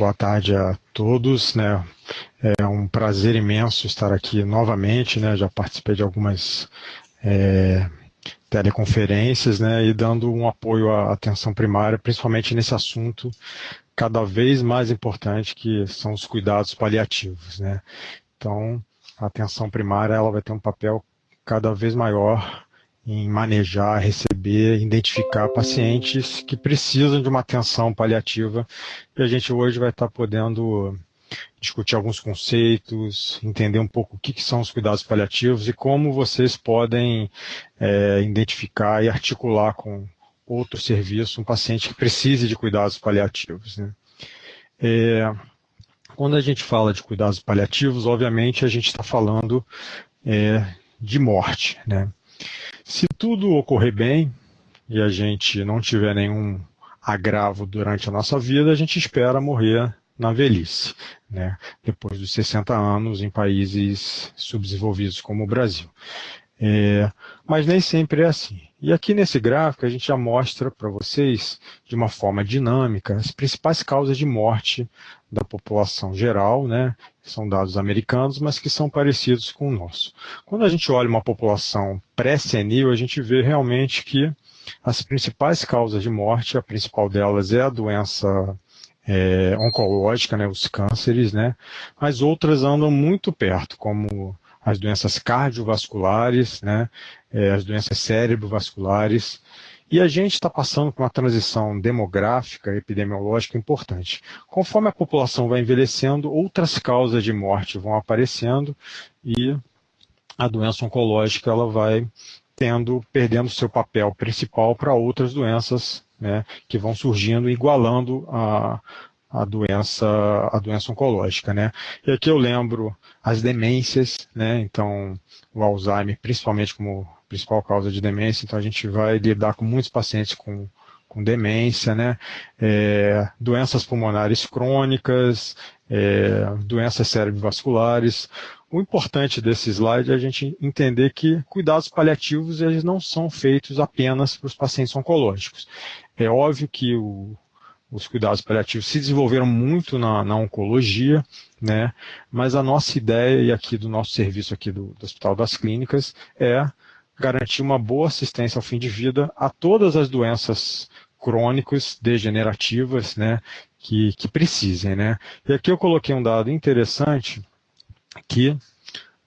Boa tarde a todos, né? É um prazer imenso estar aqui novamente, né? Já participei de algumas teleconferências, né? E dando um apoio à atenção primária, principalmente nesse assunto cada vez mais importante, que são os cuidados paliativos, né? Então, a atenção primária ela vai ter um papel cada vez maior em manejar, receber, identificar pacientes que precisam de uma atenção paliativa, e a gente hoje vai estar podendo discutir alguns conceitos, entender um pouco o que são os cuidados paliativos e como vocês podem identificar e articular com outro serviço um paciente que precise de cuidados paliativos, né? Quando a gente fala de cuidados paliativos, obviamente a gente está falando de morte, né? Se tudo ocorrer bem e a gente não tiver nenhum agravo durante a nossa vida, a gente espera morrer na velhice, né? Depois dos 60 anos em países subdesenvolvidos como o Brasil. Mas nem sempre é assim. E aqui nesse gráfico a gente já mostra para vocês, de uma forma dinâmica, as principais causas de morte da população geral, né? São dados americanos, mas que são parecidos com o nosso. Quando a gente olha uma população pré-senil, a gente vê realmente que as principais causas de morte, a principal delas é a doença oncológica, né? Os cânceres, né? Mas outras andam muito perto, como as doenças cardiovasculares, né, as doenças cerebrovasculares, e a gente está passando por uma transição demográfica, epidemiológica importante. Conforme a população vai envelhecendo, outras causas de morte vão aparecendo e a doença oncológica ela vai perdendo seu papel principal para outras doenças, né, que vão surgindo, igualando a doença oncológica, né? E aqui eu lembro as demências, né? Então, o Alzheimer, principalmente como principal causa de demência, então a gente vai lidar com muitos pacientes com demência, né? Doenças pulmonares crônicas, doenças cerebrovasculares. O importante desse slide é a gente entender que cuidados paliativos eles não são feitos apenas para os pacientes oncológicos. É óbvio que os cuidados paliativos se desenvolveram muito na oncologia, né? Mas a nossa ideia, e aqui do nosso serviço aqui do Hospital das Clínicas, é garantir uma boa assistência ao fim de vida a todas as doenças crônicas, degenerativas, né? Que precisem, né? E aqui eu coloquei um dado interessante, que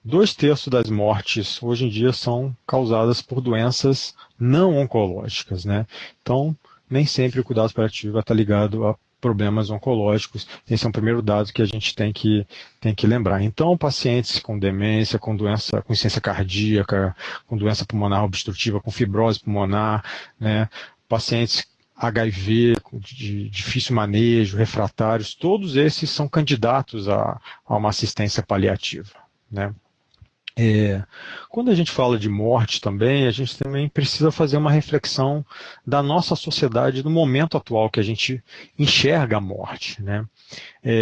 2/3 das mortes hoje em dia são causadas por doenças não oncológicas, né? Então, nem sempre o cuidado paliativo vai estar ligado a problemas oncológicos. Esse é um primeiro dado que a gente tem que lembrar. Então, pacientes com demência, com insuficiência cardíaca, com doença pulmonar obstrutiva, com fibrose pulmonar, né? Pacientes HIV, de difícil manejo, refratários, todos esses são candidatos a uma assistência paliativa, né? Quando a gente fala de morte também, a gente também precisa fazer uma reflexão da nossa sociedade no momento atual que a gente enxerga a morte, né?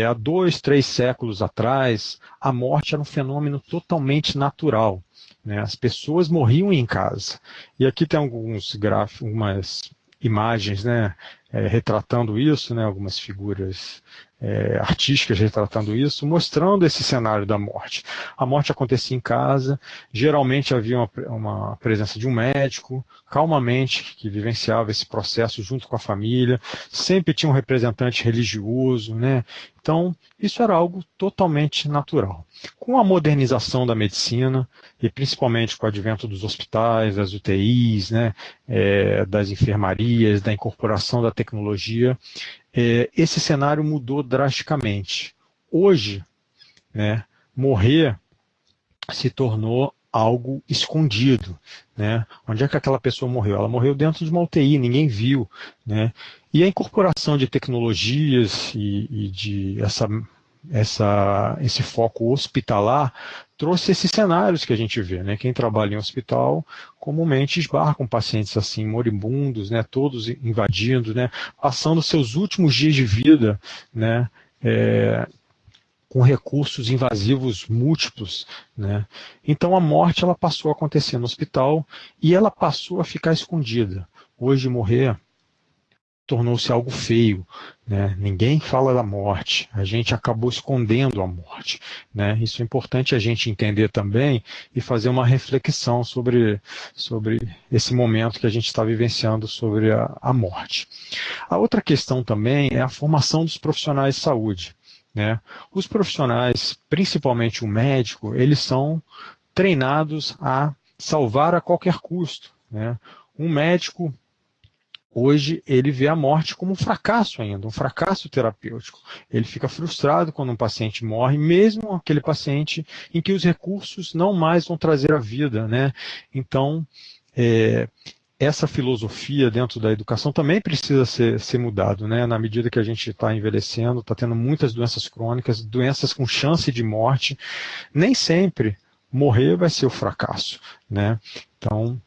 Há 2, 3 séculos atrás, a morte era um fenômeno totalmente natural, né? As pessoas morriam em casa. E aqui tem alguns gráficos, algumas imagens, né, retratando isso, né, algumas figuras artísticas retratando isso, mostrando esse cenário da morte. A morte acontecia em casa, geralmente havia uma presença de um médico, calmamente, que vivenciava esse processo junto com a família, sempre tinha um representante religioso, né? Então, isso era algo totalmente natural. Com a modernização da medicina, e principalmente com o advento dos hospitais, das UTIs, né, das enfermarias, da incorporação da tecnologia, esse cenário mudou drasticamente. Hoje, né, morrer se tornou algo escondido, né? Onde é que aquela pessoa morreu? Ela morreu dentro de uma UTI, ninguém viu, né? E a incorporação de tecnologias e de esse foco hospitalar trouxe esses cenários que a gente vê, né? Quem trabalha em hospital comumente esbarra com pacientes assim moribundos, né? Todos invadindo, né? Passando seus últimos dias de vida, né? Com recursos invasivos múltiplos, né? Então a morte ela passou a acontecer no hospital e ela passou a ficar escondida. Hoje morrer tornou-se algo feio, né? Ninguém fala da morte, a gente acabou escondendo a morte, né? Isso é importante a gente entender também e fazer uma reflexão sobre esse momento que a gente está vivenciando sobre a morte. A outra questão também é a formação dos profissionais de saúde, né? Os profissionais, principalmente o médico, eles são treinados a salvar a qualquer custo, né? Um médico hoje ele vê a morte como um fracasso ainda, um fracasso terapêutico. Ele fica frustrado quando um paciente morre, mesmo aquele paciente em que os recursos não mais vão trazer a vida, né? Então, essa filosofia dentro da educação também precisa ser mudado, né? Na medida que a gente está envelhecendo, está tendo muitas doenças crônicas, doenças com chance de morte, nem sempre morrer vai ser o fracasso, né? Então,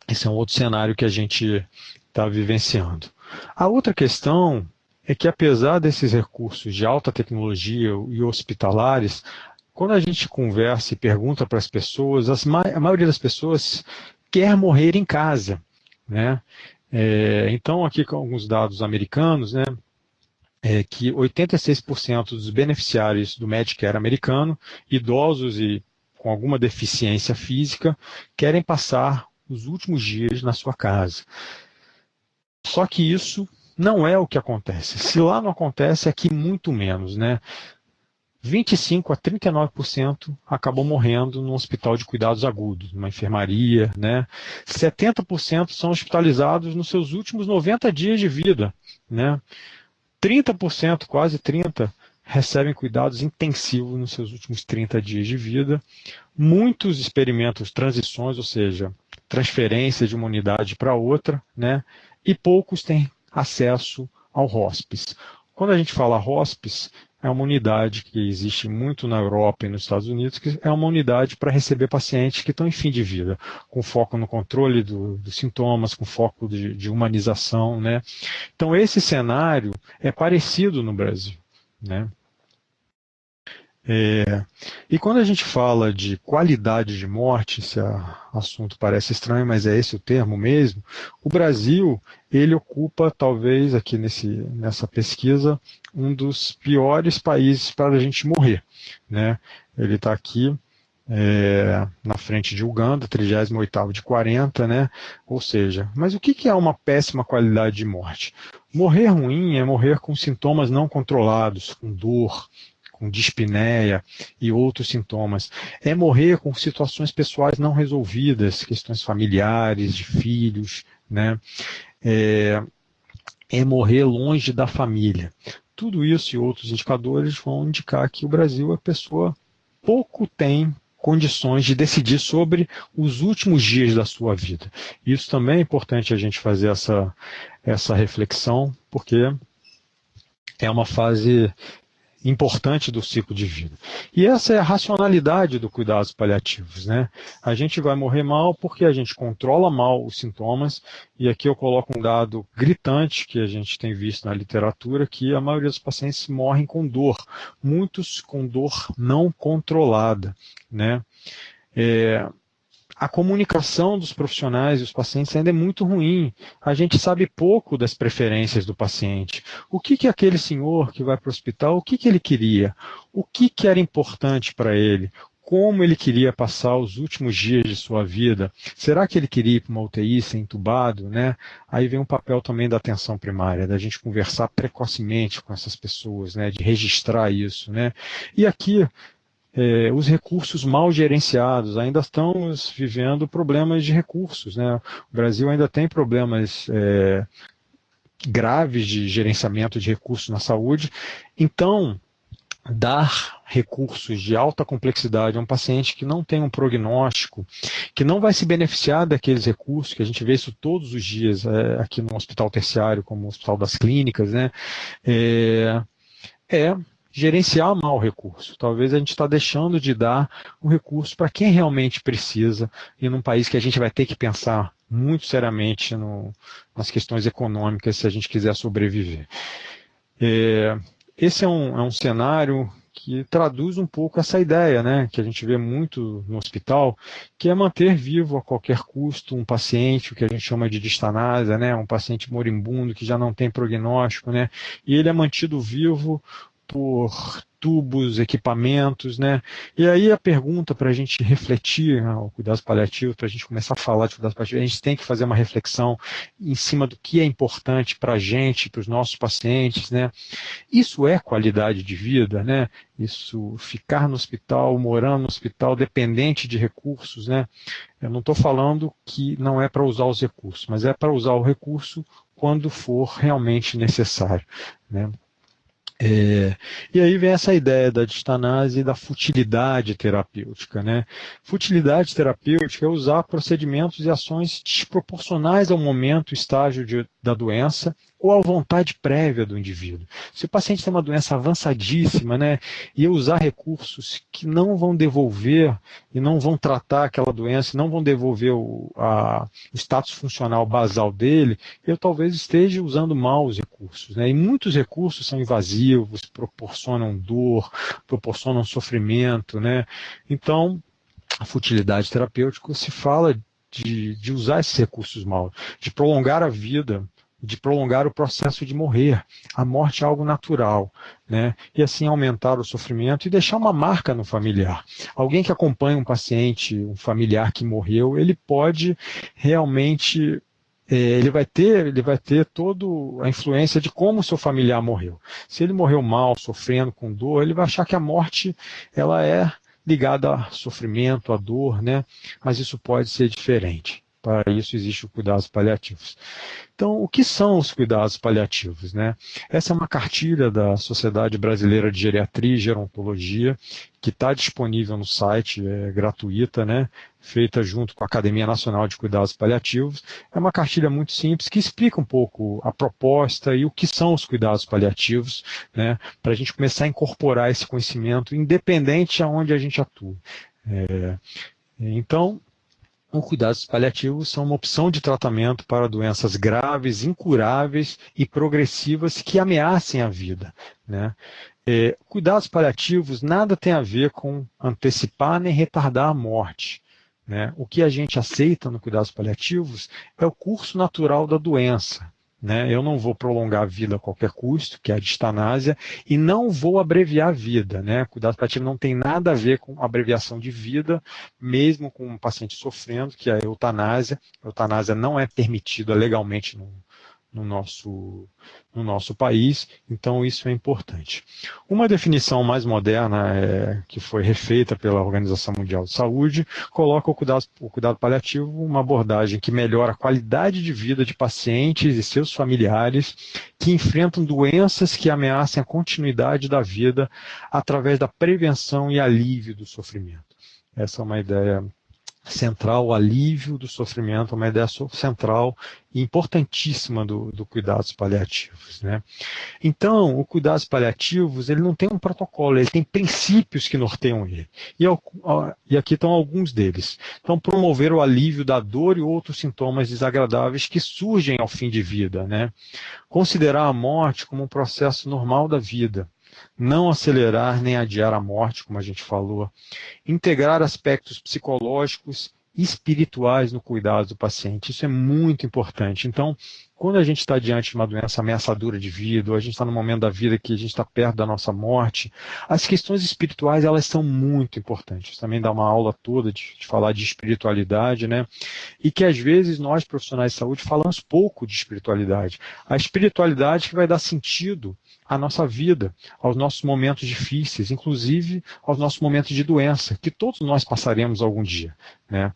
esse é um outro cenário que a gente está vivenciando. A outra questão é que, apesar desses recursos de alta tecnologia e hospitalares, quando a gente conversa e pergunta para as pessoas, a maioria das pessoas quer morrer em casa, né? Então, aqui com alguns dados americanos, né? Que 86% dos beneficiários do Medicare americano, idosos e com alguma deficiência física, querem passar os últimos dias na sua casa. Só que isso não é o que acontece. Se lá não acontece, aqui muito menos, né? 25 a 39% acabam morrendo no hospital de cuidados agudos, numa enfermaria, né? 70% são hospitalizados nos seus últimos 90 dias de vida, né? 30%, quase 30%, recebem cuidados intensivos nos seus últimos 30 dias de vida. Muitos experimentam transições, ou seja, transferência de uma unidade para outra, né? E poucos têm acesso ao hospice. Quando a gente fala hospice, é uma unidade que existe muito na Europa e nos Estados Unidos, que é uma unidade para receber pacientes que estão em fim de vida, com foco no controle dos sintomas, com foco de humanização, né? Então, esse cenário é parecido no Brasil, né? E quando a gente fala de qualidade de morte, esse assunto parece estranho, mas é esse o termo mesmo, o Brasil, ele ocupa, talvez, aqui nessa pesquisa, um dos piores países para a gente morrer, né? Ele está aqui na frente de Uganda, 38º de 40, né? Ou seja, mas o que é uma péssima qualidade de morte? Morrer ruim é morrer com sintomas não controlados, com dor, com dispneia e outros sintomas. É morrer com situações pessoais não resolvidas, questões familiares, de filhos, né? É morrer longe da família. Tudo isso e outros indicadores vão indicar que o Brasil, a pessoa pouco tem condições de decidir sobre os últimos dias da sua vida. Isso também é importante a gente fazer essa reflexão, porque é uma fase importante do ciclo de vida. E essa é a racionalidade do cuidados paliativos, né? A gente vai morrer mal porque a gente controla mal os sintomas, e aqui eu coloco um dado gritante que a gente tem visto na literatura, que a maioria dos pacientes morrem com dor, muitos com dor não controlada, né? A comunicação dos profissionais e os pacientes ainda é muito ruim. A gente sabe pouco das preferências do paciente. O que aquele senhor que vai para o hospital, o que ele queria? O que era importante para ele? Como ele queria passar os últimos dias de sua vida? Será que ele queria ir para uma UTI, ser entubado, né? Aí vem um papel também da atenção primária, da gente conversar precocemente com essas pessoas, né? De registrar isso, né? E aqui, os recursos mal gerenciados, ainda estamos vivendo problemas de recursos, né? O Brasil ainda tem problemas graves de gerenciamento de recursos na saúde. Então, dar recursos de alta complexidade a um paciente que não tem um prognóstico, que não vai se beneficiar daqueles recursos, que a gente vê isso todos os dias aqui no hospital terciário, como o Hospital das Clínicas, né? Gerenciar mal o recurso. Talvez a gente está deixando de dar o recurso para quem realmente precisa, e num país que a gente vai ter que pensar muito seriamente nas questões econômicas se a gente quiser sobreviver. Esse é um cenário que traduz um pouco essa ideia, né, que a gente vê muito no hospital, que é manter vivo a qualquer custo um paciente, o que a gente chama de distanásia, né, um paciente moribundo que já não tem prognóstico, né, e ele é mantido vivo por tubos, equipamentos, né? E aí a pergunta para a gente refletir, né, o cuidados paliativos, para a gente começar a falar de cuidados paliativos, a gente tem que fazer uma reflexão em cima do que é importante para a gente, para os nossos pacientes, né? Isso é qualidade de vida, né? Isso, ficar no hospital, morando no hospital, dependente de recursos, né? Eu não estou falando que não é para usar os recursos, mas é para usar o recurso quando for realmente necessário, né? E aí vem essa ideia da distanase e da futilidade terapêutica, né? Futilidade terapêutica é usar procedimentos e ações desproporcionais ao momento, estágio da doença ou à vontade prévia do indivíduo. Se o paciente tem uma doença avançadíssima, né, e usar recursos que não vão devolver e não vão tratar aquela doença, não vão devolver o status funcional basal dele, eu talvez esteja usando mal os recursos, né? E muitos recursos são invasivos, proporcionam dor, proporcionam sofrimento, né? Então, a futilidade terapêutica se fala de usar esses recursos mal, de prolongar a vida, de prolongar o processo de morrer. A morte é algo natural, né? E assim aumentar o sofrimento e deixar uma marca no familiar. Alguém que acompanha um paciente, um familiar que morreu, ele pode realmente ele vai ter toda a influência de como o seu familiar morreu. Se ele morreu mal, sofrendo com dor, ele vai achar que a morte ela é ligada a sofrimento, a dor, né? Mas isso pode ser diferente. Para isso existe o cuidados paliativos. Então, o que são os cuidados paliativos, né? Essa é uma cartilha da Sociedade Brasileira de Geriatria e Gerontologia, que está disponível no site, é gratuita, né? Feita junto com a Academia Nacional de Cuidados Paliativos. É uma cartilha muito simples que explica um pouco a proposta e o que são os cuidados paliativos, né? Para a gente começar a incorporar esse conhecimento, independente aonde a gente atua. Então, os cuidados paliativos são uma opção de tratamento para doenças graves, incuráveis e progressivas que ameacem a vida, né? Cuidados paliativos nada tem a ver com antecipar nem retardar a morte, né? O que a gente aceita no cuidados paliativos é o curso natural da doença, né? Eu não vou prolongar a vida a qualquer custo, que é a distanásia, e não vou abreviar a vida, né? Cuidado paliativo não tem nada a ver com abreviação de vida, mesmo com um paciente sofrendo, que é a eutanásia. A eutanásia não é permitida legalmente no nosso país, então isso é importante. Uma definição mais moderna, que foi refeita pela Organização Mundial de Saúde, coloca o cuidado paliativo uma abordagem que melhora a qualidade de vida de pacientes e seus familiares que enfrentam doenças que ameacem a continuidade da vida através da prevenção e alívio do sofrimento. Essa é uma ideia central, o alívio do sofrimento, uma ideia central e importantíssima do cuidados paliativos, né? Então, o cuidados paliativos, ele não tem um protocolo, ele tem princípios que norteiam ele. E aqui estão alguns deles. Então, promover o alívio da dor e outros sintomas desagradáveis que surgem ao fim de vida, né? Considerar a morte como um processo normal da vida. Não acelerar nem adiar a morte, como a gente falou. Integrar aspectos psicológicos e espirituais no cuidado do paciente. Isso é muito importante. Então, quando a gente está diante de uma doença ameaçadora de vida, ou a gente está no momento da vida que a gente está perto da nossa morte, as questões espirituais, elas são muito importantes. Também dá uma aula toda de falar de espiritualidade, né? E que às vezes nós, profissionais de saúde, falamos pouco de espiritualidade. A espiritualidade que vai dar sentido à nossa vida, aos nossos momentos difíceis, inclusive aos nossos momentos de doença, que todos nós passaremos algum dia, né?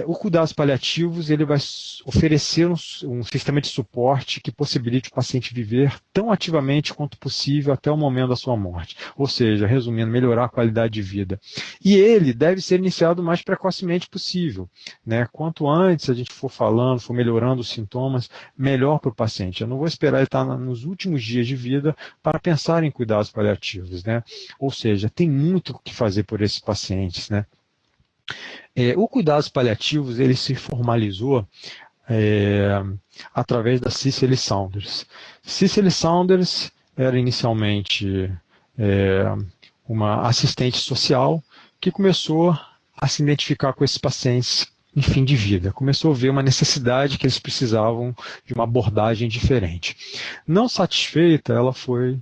O cuidados paliativos ele vai oferecer um sistema de suporte que possibilite o paciente viver tão ativamente quanto possível até o momento da sua morte. Ou seja, resumindo, melhorar a qualidade de vida. E ele deve ser iniciado o mais precocemente possível, né? Quanto antes a gente for falando, for melhorando os sintomas, melhor para o paciente. Eu não vou esperar ele estar nos últimos dias de vida para pensar em cuidados paliativos, né? Ou seja, tem muito o que fazer por esses pacientes, né? O cuidados paliativos ele se formalizou através da Cicely Saunders. Cicely Saunders era inicialmente uma assistente social que começou a se identificar com esses pacientes em fim de vida. Começou a ver uma necessidade que eles precisavam de uma abordagem diferente. Não satisfeita, ela foi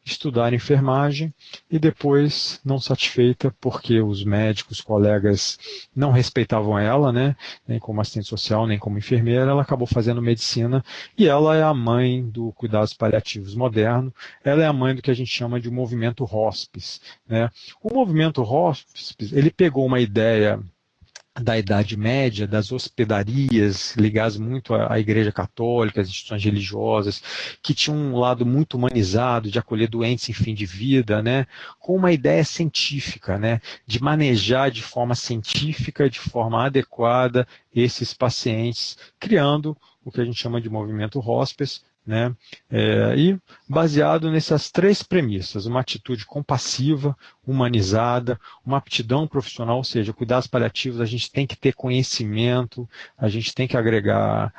estudar enfermagem e depois, não satisfeita, porque os médicos, colegas não respeitavam ela, né, nem como assistente social, nem como enfermeira, ela acabou fazendo medicina e ela é a mãe do cuidados paliativos moderno, ela é a mãe do que a gente chama de movimento hospice, né. O movimento hospice, ele pegou uma ideia da Idade Média, das hospedarias ligadas muito à Igreja Católica, às instituições religiosas, que tinham um lado muito humanizado de acolher doentes em fim de vida, né, com uma ideia científica, né, de manejar de forma científica, de forma adequada esses pacientes, criando o que a gente chama de movimento hospice, né, e baseado nessas três premissas, uma atitude compassiva, humanizada, uma aptidão profissional, ou seja, cuidados paliativos, a gente tem que ter conhecimento, a gente tem que agregar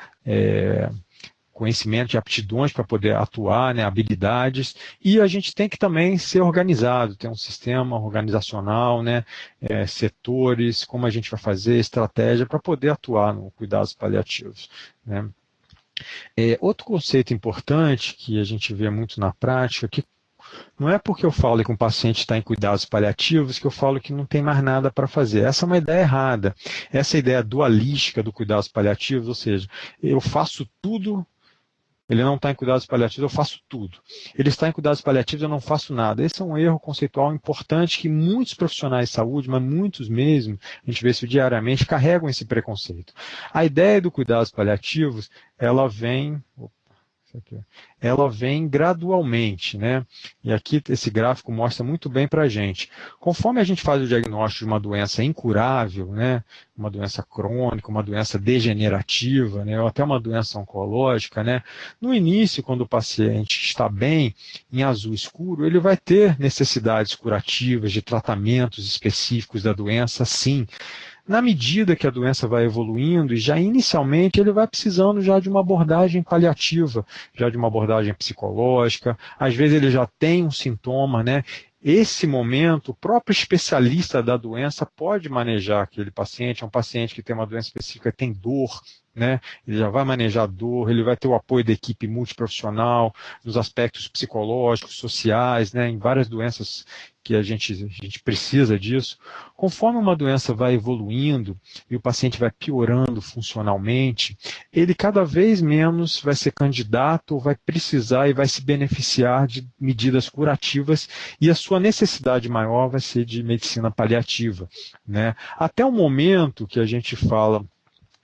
conhecimento e aptidões para poder atuar, né, habilidades, e a gente tem que também ser organizado, ter um sistema organizacional, né, setores, como a gente vai fazer, estratégia para poder atuar no cuidados paliativos, né. Outro conceito importante que a gente vê muito na prática, que não é porque eu falo que um paciente está em cuidados paliativos que eu falo que não tem mais nada para fazer. Essa é uma ideia errada. Essa ideia dualística do cuidados paliativos, ou seja, eu faço tudo, ele não está em cuidados paliativos, eu faço tudo. Ele está em cuidados paliativos, eu não faço nada. Esse é um erro conceitual importante que muitos profissionais de saúde, mas muitos mesmo, a gente vê isso diariamente, carregam esse preconceito. A ideia do cuidados paliativos, ela vem gradualmente, né? E aqui esse gráfico mostra muito bem para a gente. Conforme a gente faz o diagnóstico de uma doença incurável, né? Uma doença crônica, uma doença degenerativa, né? Ou até uma doença oncológica, né? No início, quando o paciente está bem, em azul escuro, ele vai ter necessidades curativas de tratamentos específicos da doença, sim. Na medida que a doença vai evoluindo, e já inicialmente ele vai precisando já de uma abordagem paliativa, já de uma abordagem psicológica, às vezes ele já tem um sintoma, né? Esse momento, o próprio especialista da doença pode manejar aquele paciente, é um paciente que tem uma doença específica, tem dor, né? Ele já vai manejar a dor, ele vai ter o apoio da equipe multiprofissional, nos aspectos psicológicos, sociais, né? Em várias doenças que a gente precisa disso. Conforme uma doença vai evoluindo e o paciente vai piorando funcionalmente, ele cada vez menos vai ser candidato ou vai precisar e vai se beneficiar de medidas curativas e a sua necessidade maior vai ser de medicina paliativa, né? Até o momento que a gente fala,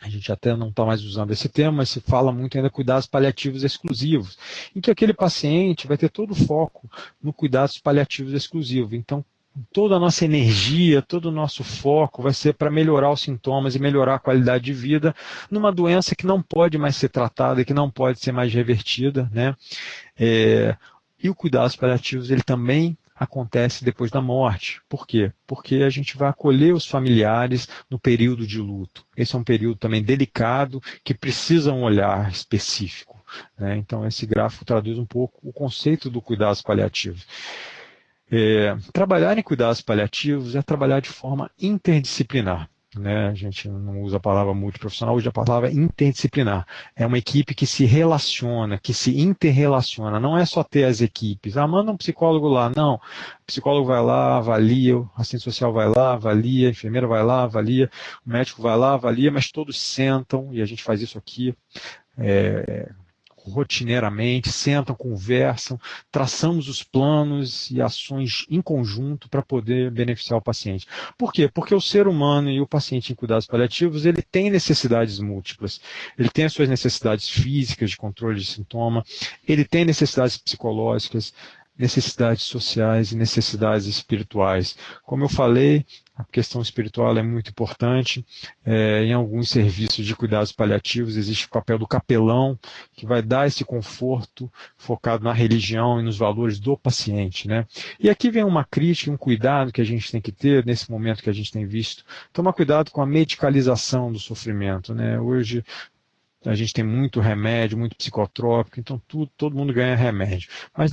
a gente até não está mais usando esse termo, mas se fala muito ainda cuidados paliativos exclusivos, em que aquele paciente vai ter todo o foco no cuidados paliativos exclusivos. Então, toda a nossa energia, todo o nosso foco vai ser para melhorar os sintomas e melhorar a qualidade de vida numa doença que não pode mais ser tratada e que não pode ser mais revertida, né? E o cuidados paliativos, ele também acontece depois da morte. Por quê? Porque a gente vai acolher os familiares no período de luto. Esse é um período também delicado, que precisa um olhar específico, né? Então, esse gráfico traduz um pouco o conceito do cuidados paliativos. Trabalhar em cuidados paliativos é trabalhar de forma interdisciplinar, né? A gente não usa a palavra multiprofissional, usa a palavra interdisciplinar. É uma equipe que se relaciona, que se interrelaciona. Não é só ter as equipes. Manda um psicólogo lá. Não. O psicólogo vai lá, avalia, o assistente social vai lá, avalia, a enfermeira vai lá, avalia, o médico vai lá, avalia, mas todos sentam, e a gente faz isso aqui, rotineiramente, sentam, conversam, traçamos os planos e ações em conjunto para poder beneficiar o paciente. Por quê? Porque o ser humano e o paciente em cuidados paliativos, ele tem necessidades múltiplas. Ele tem as suas necessidades físicas de controle de sintoma, ele tem necessidades psicológicas, necessidades sociais e necessidades espirituais. Como eu falei, a questão espiritual é muito importante. Em alguns serviços de cuidados paliativos existe o papel do capelão, que vai dar esse conforto focado na religião e nos valores do paciente, né? E aqui vem uma crítica, um cuidado que a gente tem que ter nesse momento que a gente tem visto. Tomar cuidado com a medicalização do sofrimento, né? Hoje a gente tem muito remédio, muito psicotrópico, então todo mundo ganha remédio. Mas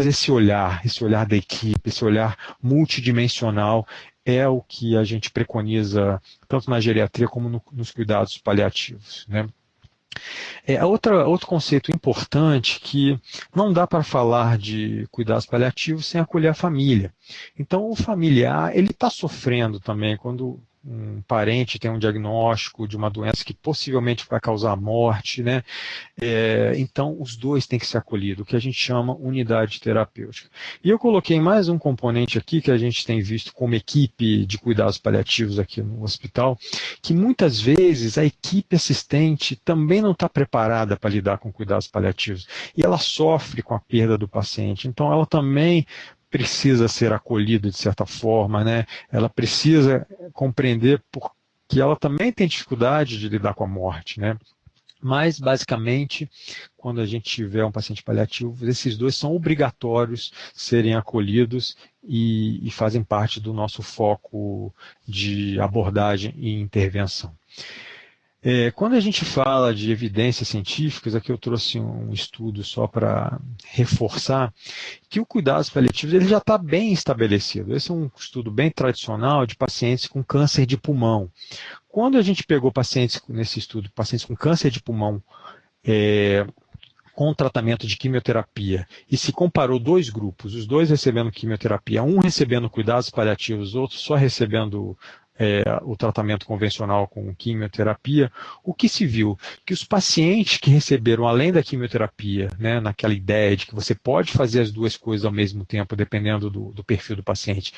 esse olhar da equipe, esse olhar multidimensional, é o que a gente preconiza tanto na geriatria como nos cuidados paliativos, né? Outro conceito importante que não dá para falar de cuidados paliativos sem acolher a família. Então, o familiar, ele está sofrendo também quando um parente tem um diagnóstico de uma doença que possivelmente vai causar morte, né? Então, os dois têm que ser acolhidos, o que a gente chama unidade terapêutica. E eu coloquei mais um componente aqui que a gente tem visto como equipe de cuidados paliativos aqui no hospital, que muitas vezes a equipe assistente também não está preparada para lidar com cuidados paliativos e ela sofre com a perda do paciente. Então, ela também precisa ser acolhida de certa forma, né? Ela precisa compreender que ela também tem dificuldade de lidar com a morte, né? Mas, basicamente, quando a gente tiver um paciente paliativo, esses dois são obrigatórios serem acolhidos e fazem parte do nosso foco de abordagem e intervenção. Quando a gente fala de evidências científicas, aqui eu trouxe um estudo só para reforçar que o cuidados paliativos ele já está bem estabelecido. Esse é um estudo bem tradicional de pacientes com câncer de pulmão. Quando a gente pegou pacientes nesse estudo, pacientes com câncer de pulmão, com tratamento de quimioterapia, e se comparou dois grupos, os dois recebendo quimioterapia, um recebendo cuidados paliativos, outro só recebendo o tratamento convencional com quimioterapia, o que se viu? Que os pacientes que receberam, além da quimioterapia, né, naquela ideia de que você pode fazer as duas coisas ao mesmo tempo, dependendo do perfil do paciente,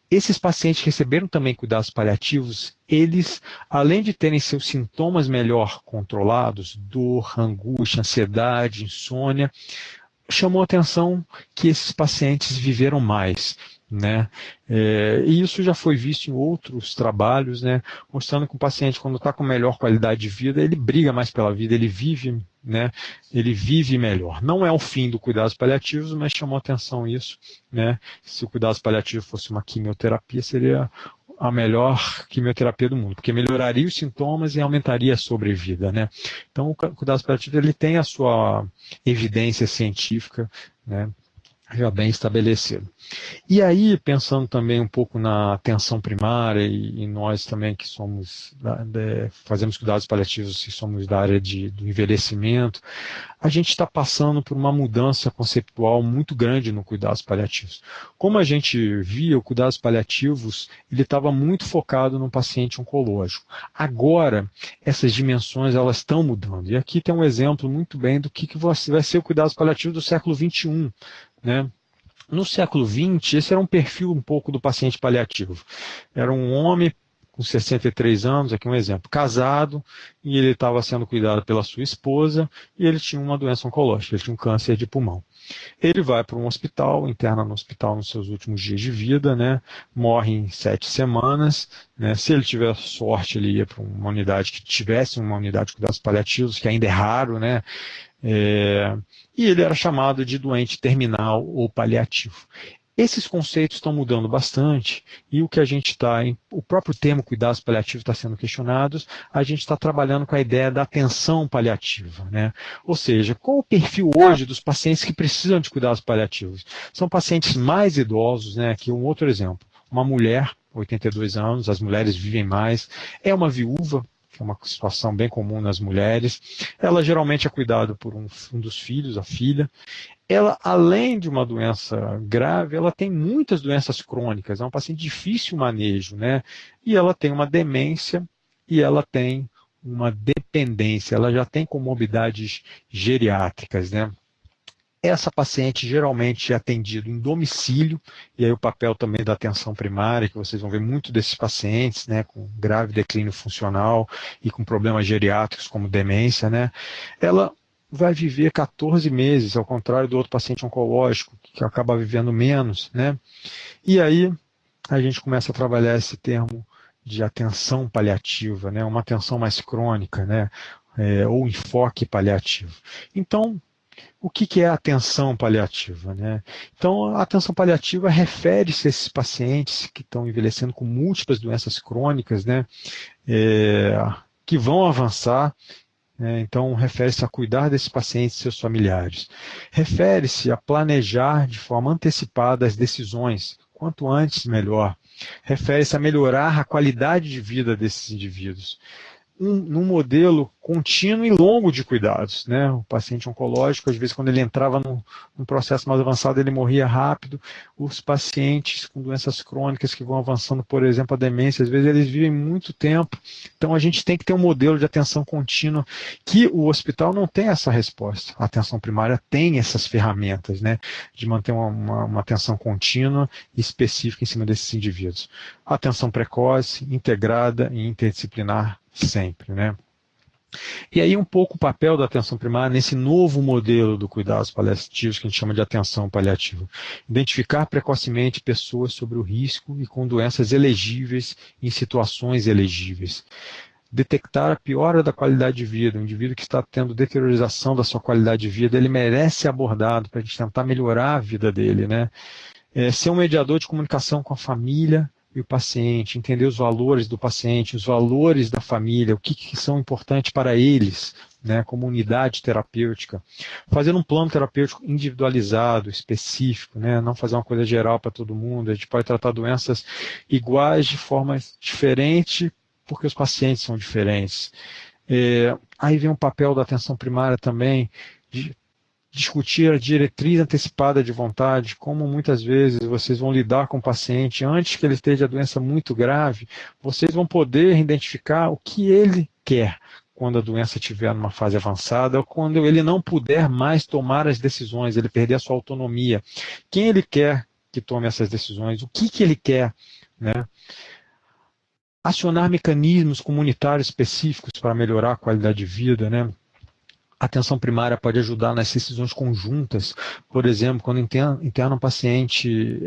esses pacientes que receberam também cuidados paliativos, eles, além de terem seus sintomas melhor controlados, dor, angústia, ansiedade, insônia, chamou a atenção que esses pacientes viveram mais, né? E isso já foi visto em outros trabalhos, né? Mostrando que o paciente, quando está com melhor qualidade de vida, ele briga mais pela vida, ele vive, né? Ele vive melhor. Não é o fim do cuidados paliativos, mas chamou atenção isso, né? Se o cuidados paliativo fosse uma quimioterapia, seria a melhor quimioterapia do mundo, porque melhoraria os sintomas e aumentaria a sobrevida, né? Então, o cuidados paliativos ele tem a sua evidência científica, né, já bem estabelecido. E aí, pensando também um pouco na atenção primária e nós também que fazemos cuidados paliativos e somos da área do envelhecimento, a gente está passando por uma mudança conceptual muito grande no cuidados paliativos. Como a gente via, o cuidados paliativos ele estava muito focado no paciente oncológico. Agora, essas dimensões elas estão mudando. E aqui tem um exemplo muito bem do que vai ser o cuidados paliativos do século XXI, né? No século XX, esse era um perfil um pouco do paciente paliativo. Era um homem com 63 anos, aqui um exemplo, casado, e ele estava sendo cuidado pela sua esposa, e ele tinha uma doença oncológica, ele tinha um câncer de pulmão. Ele vai para um hospital, interna no hospital nos seus últimos dias de vida, né? Morre em 7 semanas. Né? Se ele tiver sorte, ele ia para uma unidade que tivesse uma unidade de cuidados paliativos, que ainda é raro, né? E ele era chamado de doente terminal ou paliativo. Esses conceitos estão mudando bastante e o que a gente o próprio termo cuidados paliativos está sendo questionado, a gente está trabalhando com a ideia da atenção paliativa, né? Ou seja, qual o perfil hoje dos pacientes que precisam de cuidados paliativos? São pacientes mais idosos, né? Aqui um outro exemplo, uma mulher, 82 anos, as mulheres vivem mais, é uma viúva, que é uma situação bem comum nas mulheres, ela geralmente é cuidada por um dos filhos, a filha. Ela, além de uma doença grave, ela tem muitas doenças crônicas, é um paciente de difícil manejo, né? E ela tem uma demência e ela tem uma dependência, ela já tem comorbidades geriátricas, né? Essa paciente geralmente é atendida em domicílio, e aí o papel também da atenção primária, que vocês vão ver muito desses pacientes, né, com grave declínio funcional e com problemas geriátricos como demência, né? Ela vai viver 14 meses, ao contrário do outro paciente oncológico, que acaba vivendo menos, né? E aí a gente começa a trabalhar esse termo de atenção paliativa, né? Uma atenção mais crônica, né? Ou enfoque paliativo. Então, o que é a atenção paliativa, né? Então, a atenção paliativa refere-se a esses pacientes que estão envelhecendo com múltiplas doenças crônicas, né? Que vão avançar, né? Então, refere-se a cuidar desses pacientes e seus familiares. Refere-se a planejar de forma antecipada as decisões, quanto antes, melhor. Refere-se a melhorar a qualidade de vida desses indivíduos. Num modelo contínuo e longo de cuidados, né? O paciente oncológico, às vezes, quando ele entrava num processo mais avançado, ele morria rápido. Os pacientes com doenças crônicas que vão avançando, por exemplo, a demência, às vezes eles vivem muito tempo. Então, a gente tem que ter um modelo de atenção contínua que o hospital não tem essa resposta. A atenção primária tem essas ferramentas, né? De manter uma atenção contínua e específica em cima desses indivíduos. Atenção precoce, integrada e interdisciplinar sempre, né? E aí um pouco o papel da atenção primária nesse novo modelo do cuidados paliativos que a gente chama de atenção paliativa. Identificar precocemente pessoas sobre o risco e com doenças elegíveis em situações elegíveis. Detectar a piora da qualidade de vida. O indivíduo que está tendo deteriorização da sua qualidade de vida, ele merece ser abordado para a gente tentar melhorar a vida dele, né? Ser um mediador de comunicação com a família e o paciente, entender os valores do paciente, os valores da família, o que são importantes para eles, né, como unidade terapêutica. Fazer um plano terapêutico individualizado, específico, né, não fazer uma coisa geral para todo mundo. A gente pode tratar doenças iguais de forma diferente, porque os pacientes são diferentes. Aí vem o papel da atenção primária também, de discutir a diretriz antecipada de vontade, como muitas vezes vocês vão lidar com o paciente antes que ele esteja a doença muito grave, vocês vão poder identificar o que ele quer quando a doença estiver numa fase avançada ou quando ele não puder mais tomar as decisões, ele perder a sua autonomia. Quem ele quer que tome essas decisões? O que ele quer, né? Acionar mecanismos comunitários específicos para melhorar a qualidade de vida, né? A atenção primária pode ajudar nas decisões conjuntas, por exemplo, quando interna um paciente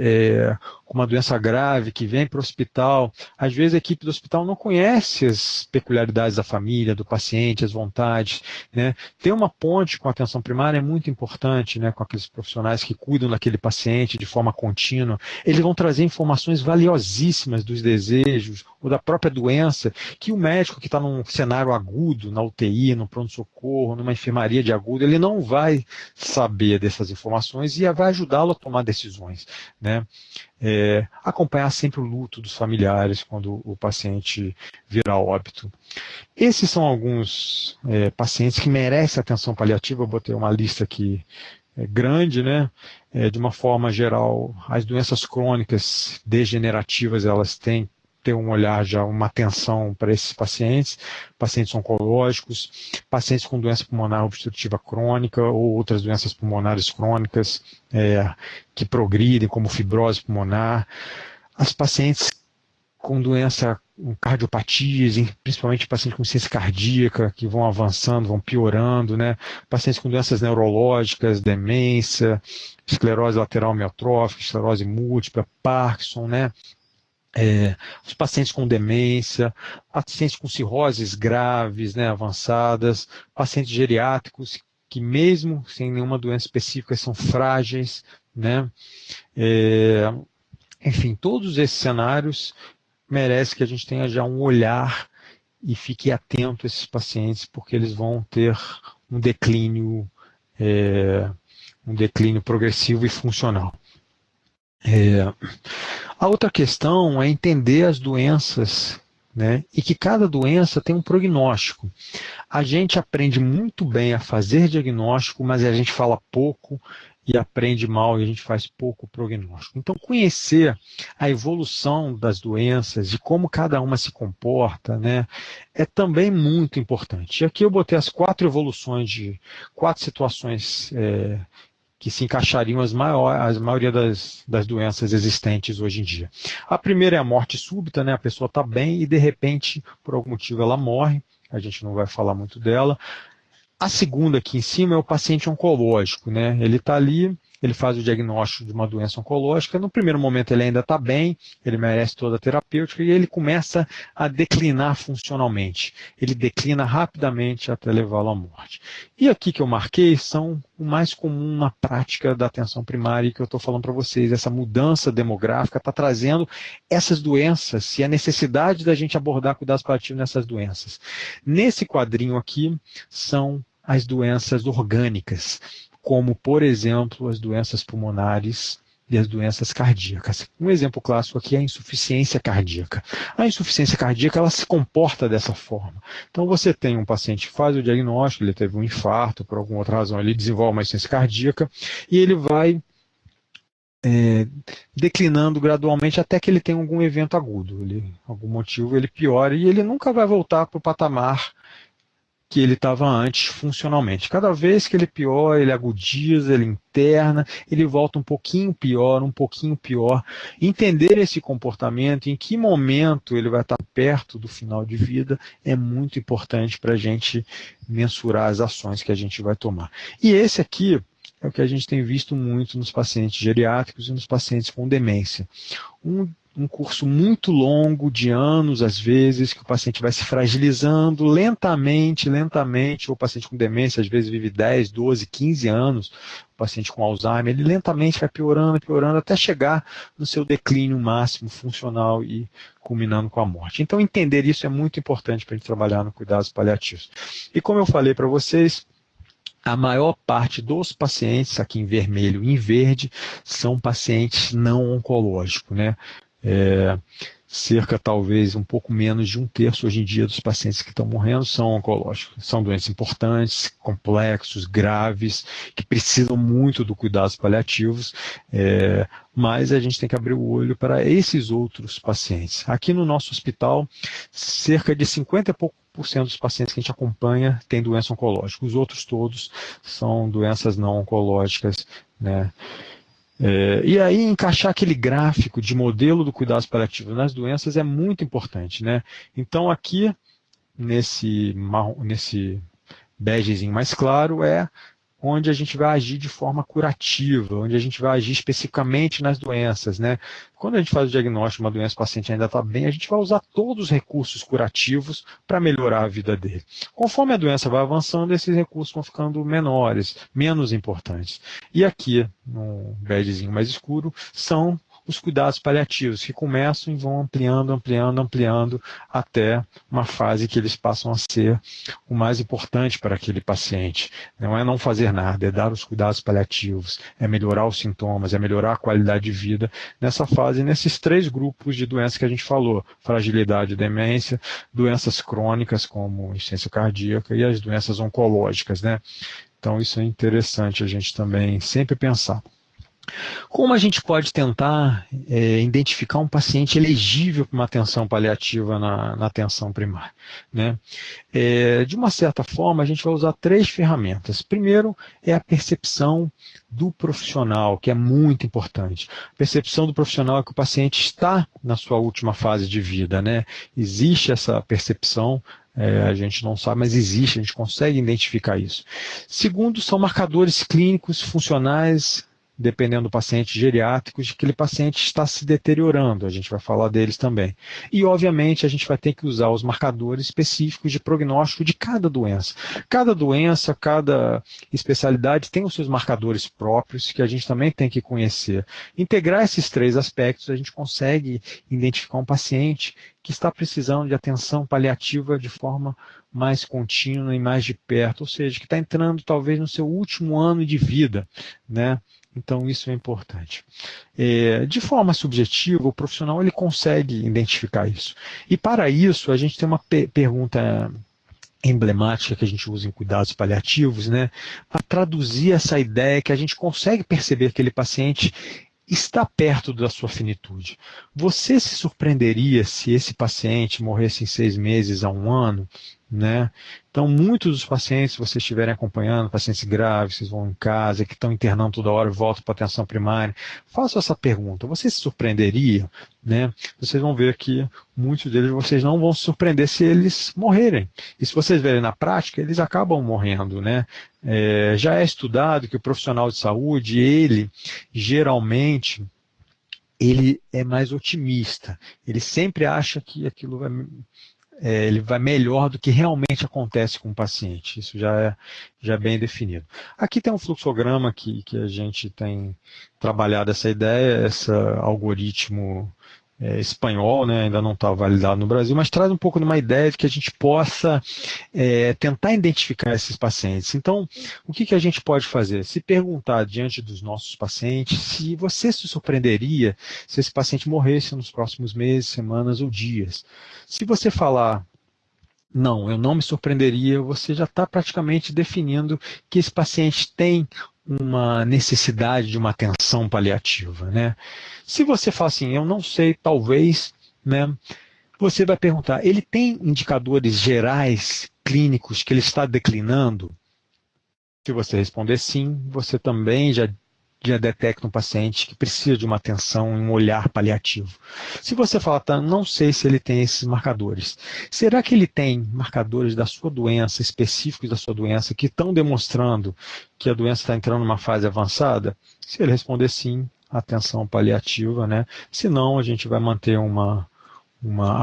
com uma doença grave que vem para o hospital, às vezes a equipe do hospital não conhece as peculiaridades da família, do paciente, as vontades, né? Ter uma ponte com a atenção primária é muito importante, né? Com aqueles profissionais que cuidam daquele paciente de forma contínua. Eles vão trazer informações valiosíssimas dos desejos ou da própria doença, que o médico que está num cenário agudo, na UTI, no pronto-socorro, numa enfermaria de agudo, ele não vai saber dessas informações e vai ajudá-lo a tomar decisões, né? Acompanhar sempre o luto dos familiares quando o paciente virar óbito. Esses são alguns pacientes que merecem atenção paliativa. Eu botei uma lista aqui grande, né? De uma forma geral, as doenças crônicas degenerativas, elas têm ter um olhar já, uma atenção para esses pacientes, pacientes oncológicos, pacientes com doença pulmonar obstrutiva crônica ou outras doenças pulmonares crônicas que progridem, como fibrose pulmonar, as pacientes com doença, cardiopatias, principalmente pacientes com insuficiência cardíaca, que vão avançando, vão piorando, né? Pacientes com doenças neurológicas, demência, esclerose lateral amiotrófica, esclerose múltipla, Parkinson, né? Os pacientes com demência, pacientes com cirroses graves, né, avançadas, pacientes geriátricos que mesmo sem nenhuma doença específica são frágeis, né? Enfim, todos esses cenários merecem que a gente tenha já um olhar e fique atento a esses pacientes, porque eles vão ter um declínio progressivo e funcional. A outra questão é entender as doenças, né? E que cada doença tem um prognóstico. A gente aprende muito bem a fazer diagnóstico, mas a gente fala pouco e aprende mal e a gente faz pouco prognóstico. Então, conhecer a evolução das doenças e como cada uma se comporta, né, é também muito importante. E aqui eu botei as 4 evoluções de 4 situações que se encaixariam a maioria das doenças existentes hoje em dia. A primeira é a morte súbita, né? A pessoa está bem e de repente, por algum motivo, ela morre. A gente não vai falar muito dela. A segunda aqui em cima é o paciente oncológico, né? Ele está ali, ele faz o diagnóstico de uma doença oncológica, no primeiro momento ele ainda está bem, ele merece toda a terapêutica e ele começa a declinar funcionalmente. Ele declina rapidamente até levá-lo à morte. E aqui que eu marquei são o mais comum na prática da atenção primária que eu estou falando para vocês. Essa mudança demográfica está trazendo essas doenças e a necessidade da gente abordar cuidados paliativos nessas doenças. Nesse quadrinho aqui são as doenças orgânicas, como, por exemplo, as doenças pulmonares e as doenças cardíacas. Um exemplo clássico aqui é a insuficiência cardíaca. A insuficiência cardíaca, ela se comporta dessa forma. Então, você tem um paciente que faz o diagnóstico, ele teve um infarto, por alguma outra razão, ele desenvolve uma insuficiência cardíaca e ele vai declinando gradualmente até que ele tenha algum evento agudo. Algum motivo ele piora e ele nunca vai voltar para o patamar que ele estava antes funcionalmente. Cada vez que ele piora, ele agudiza, ele interna, ele volta um pouquinho pior. Entender esse comportamento, em que momento ele vai estar perto do final de vida, é muito importante para a gente mensurar as ações que a gente vai tomar. E esse aqui é o que a gente tem visto muito nos pacientes geriátricos e nos pacientes com demência. Um curso muito longo, de anos às vezes, que o paciente vai se fragilizando lentamente, ou o paciente com demência às vezes vive 10, 12, 15 anos, o paciente com Alzheimer, ele lentamente vai piorando, até chegar no seu declínio máximo funcional e culminando com a morte. Então entender isso é muito importante para a gente trabalhar no cuidados paliativos. E como eu falei para vocês, a maior parte dos pacientes, aqui em vermelho e em verde, são pacientes não oncológicos, né? Cerca talvez um pouco menos de 1/3 hoje em dia dos pacientes que estão morrendo são oncológicos. São doenças importantes, complexos, graves, que precisam muito do cuidados paliativos, mas a gente tem que abrir o olho para esses outros pacientes. Aqui no nosso hospital, cerca de 50 e pouco por cento dos pacientes que a gente acompanha têm doença oncológica. Os outros todos são doenças não oncológicas, né? E aí encaixar aquele gráfico de modelo do cuidados paliativos nas doenças é muito importante, né? Então aqui, nesse begezinho mais claro, é onde a gente vai agir de forma curativa, onde a gente vai agir especificamente nas doenças, né? Quando a gente faz o diagnóstico de uma doença, o paciente ainda está bem, a gente vai usar todos os recursos curativos para melhorar a vida dele. Conforme a doença vai avançando, esses recursos vão ficando menores, menos importantes. E aqui, no begezinho mais escuro, são os cuidados paliativos, que começam e vão ampliando até uma fase que eles passam a ser o mais importante para aquele paciente. Não é não fazer nada, é dar os cuidados paliativos, é melhorar os sintomas, é melhorar a qualidade de vida nessa fase, nesses 3 grupos de doenças que a gente falou: fragilidade e demência, doenças crônicas como insuficiência cardíaca e as doenças oncológicas, né? Então isso é interessante a gente também sempre pensar. Como a gente pode tentar identificar um paciente elegível para uma atenção paliativa na atenção primária, né? De uma certa forma, a gente vai usar 3 ferramentas. Primeiro é a percepção do profissional, que é muito importante. A percepção do profissional é que o paciente está na sua última fase de vida, né? Existe essa percepção, a gente não sabe, mas existe, a gente consegue identificar isso. Segundo, são marcadores clínicos funcionais, dependendo do paciente geriátrico, de que aquele paciente está se deteriorando, a gente vai falar deles também. E, obviamente, a gente vai ter que usar os marcadores específicos de prognóstico de cada doença. Cada doença, cada especialidade tem os seus marcadores próprios, que a gente também tem que conhecer. Integrar esses 3 aspectos, a gente consegue identificar um paciente que está precisando de atenção paliativa de forma mais contínua e mais de perto, ou seja, que está entrando talvez no seu último ano de vida, né? Então isso é importante. De forma subjetiva, o profissional ele consegue identificar isso. E para isso, a gente tem uma pergunta emblemática que a gente usa em cuidados paliativos, né? Para traduzir essa ideia que a gente consegue perceber que aquele paciente está perto da sua finitude. Você se surpreenderia se esse paciente morresse em 6 meses a 1 ano? né? Então, muitos dos pacientes, se vocês estiverem acompanhando, pacientes graves, vocês vão em casa, que estão internando toda hora, voltam para a atenção primária, façam essa pergunta, você se surpreenderia? Né? Vocês vão ver que muitos deles vocês não vão se surpreender se eles morrerem. E se vocês verem na prática, eles acabam morrendo, né? Já é estudado que o profissional de saúde, ele geralmente ele é mais otimista. Ele sempre acha que aquilo ele vai melhor do que realmente acontece com o paciente. Isso já é bem definido. Aqui tem um fluxograma que a gente tem trabalhado essa ideia, esse algoritmo espanhol, né, ainda não está validado no Brasil, mas traz um pouco de uma ideia de que a gente possa tentar identificar esses pacientes. Então, o que a gente pode fazer? Se perguntar diante dos nossos pacientes se você se surpreenderia se esse paciente morresse nos próximos meses, semanas ou dias. Se você falar, não, eu não me surpreenderia, você já está praticamente definindo que esse paciente tem uma necessidade de uma atenção paliativa, né? Se você fala assim, eu não sei, talvez, né? Você vai perguntar, ele tem indicadores gerais, clínicos, que ele está declinando? Se você responder sim, você também já detecta um paciente que precisa de uma atenção, um olhar paliativo. Se você falar, tá, não sei se ele tem esses marcadores, será que ele tem marcadores da sua doença, específicos da sua doença, que estão demonstrando que a doença está entrando numa fase avançada? Se ele responder sim, atenção paliativa, né? Se não, a gente vai manter uma